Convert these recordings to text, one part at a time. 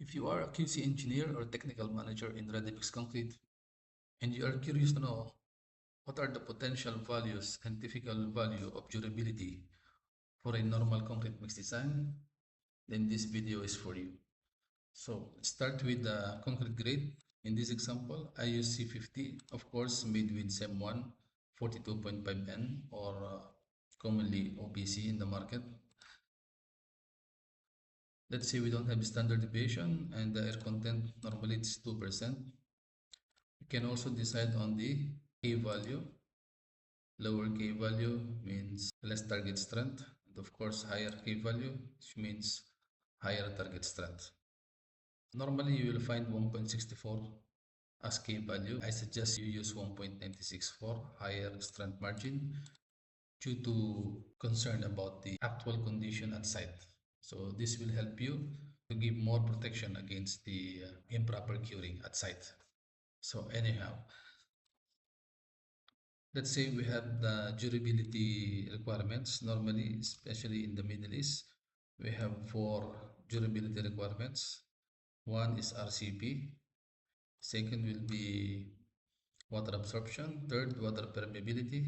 If you are a QC engineer or technical manager in ready-mix concrete and you are curious to know what are the potential values and typical value of durability for a normal concrete mix design, then this video is for you. So let's start with the concrete grade. In this example, I use C50, of course, made with SEM1 42.5N or commonly OPC in the market. Let's say we don't have standard deviation and the air content normally it's 2%. You can also decide on the K value. Lower K value means less target strength, and of course higher K value, which means higher target strength. Normally you will find 1.64 as K value. I suggest you use 1.96 for higher strength margin due to concern about the actual condition at site. So this will help you to give more protection against the improper curing at site. So anyhow, let's say we have the durability requirements. Normally, especially in the Middle East, we have 4 durability requirements. One is RCP, second will be water absorption, third water permeability,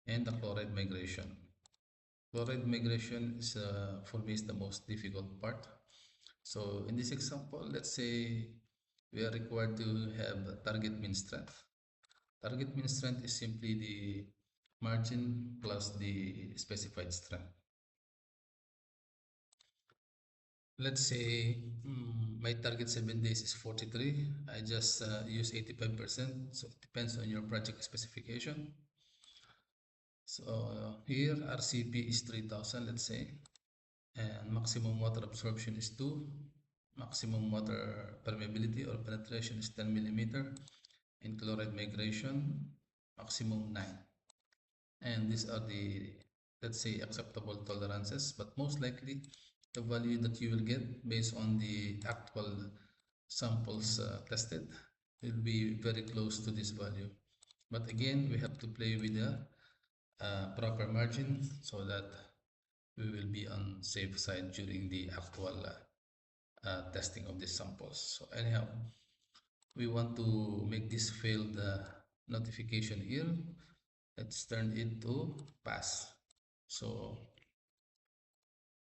and the chloride migration. Chloride migration is for me is the most difficult part. So in this example, let's say we are required to have target mean strength. Target mean strength is simply the margin plus the specified strength. Let's say my target 7 days is 43. I just use 85%. So it depends on your project specification. So here RCP is 3000, let's say, and maximum water absorption is 2. Maximum water permeability or penetration is 10 millimeter. In chloride migration, maximum 9. And these are the, let's say, acceptable tolerances, but most likely the value that you will get based on the actual samples tested will be very close to this value. But again, we have to play with the proper margin so that we will be on safe side during the actual testing of these samples. So anyhow, we want to make this failed notification here. Let's turn it to pass. So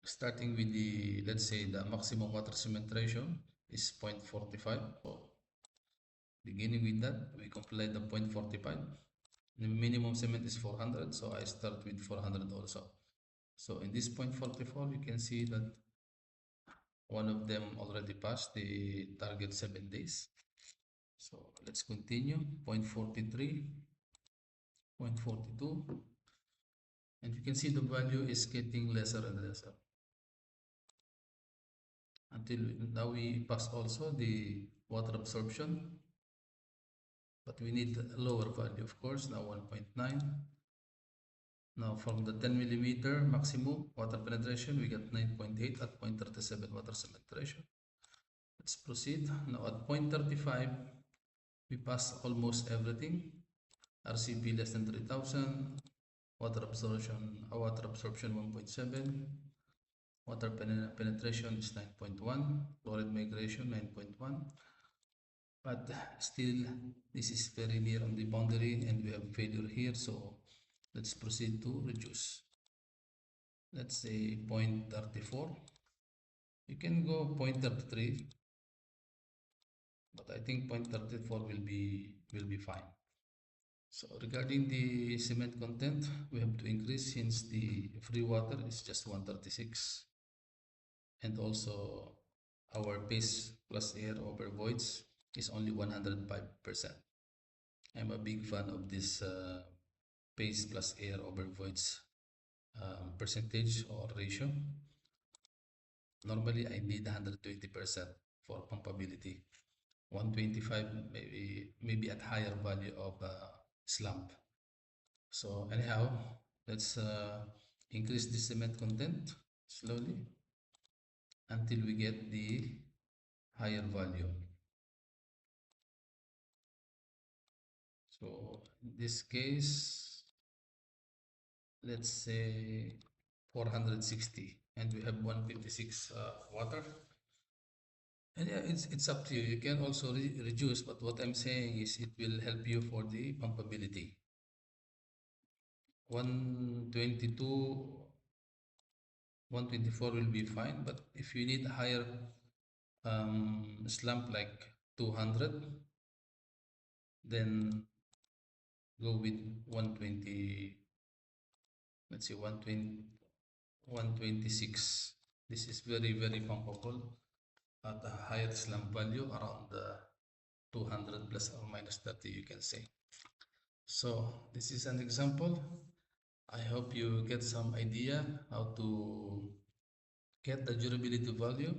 starting with the, let's say the maximum water cement ratio is 0.45. So beginning with that, we comply the 0.45. The minimum cement is 400, so I start with 400 also. So in this 0.44, you can see that one of them already passed the target 7 days. So let's continue. 0.43, 0.42, and you can see the value is getting lesser and lesser until now we pass also the water absorption, but we need a lower value, of course, now 1.9. Now from the 10 millimeter maximum water penetration, we get 9.8 at 0.37 water cement ratio. Let's proceed. Now at 0.35, we pass almost everything. RCP less than 3000, water absorption 1.7, water penetration is 9.1, chloride migration 9.1, but still this is very near on the boundary and we have failure here, so let's proceed to reduce. Let's say 0.34. You can go 0.33, but I think 0.34 will be fine. So regarding the cement content, we have to increase since the free water is just 136, and also our paste plus air over voids is only 105%. I'm a big fan of this paste plus air over voids percentage or ratio. Normally I need 120% for pumpability. 125 maybe at higher value of slump. So anyhow, let's increase the cement content slowly until we get the higher value. So in this case, let's say 460, and we have 156 water, And yeah, it's up to you. You can also reduce, but what I'm saying is it will help you for the pumpability. 122, 124 will be fine, but if you need a higher slump like 200, then go with 120. Let's say 120, 126. This is very pumpable at a higher slump value around the 200 plus or minus 30, you can say. So this is an example. I hope you get some idea how to get the durability value.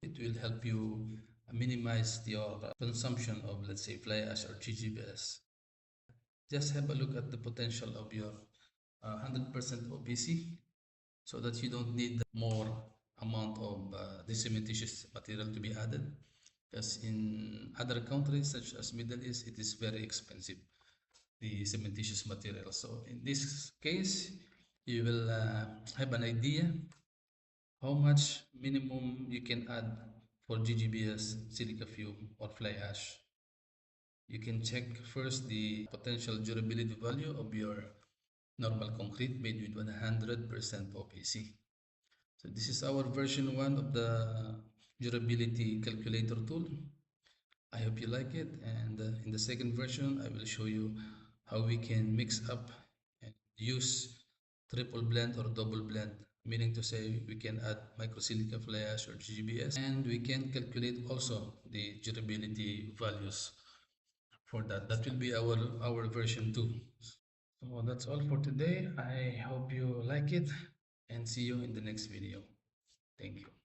It will help you minimize your consumption of, let's say, fly ash or GGBS. Just have a look at the potential of your 100% OPC so that you don't need more amount of the cementitious material to be added. Because in other countries such as Middle East, it is very expensive, the cementitious material. So in this case, you will have an idea how much minimum you can add for GGBS, silica fume, or fly ash. You can check first the potential durability value of your normal concrete made with 100% OPC. So this is our version 1 of the durability calculator tool. I hope you like it, and in the second version I will show you how we can mix up and use triple blend or double blend, meaning to say we can add microsilica fly ash or GBS, and we can calculate also the durability values for that. That will be our version 2. So that's all for today. I hope you like it and see you in the next video. Thank you.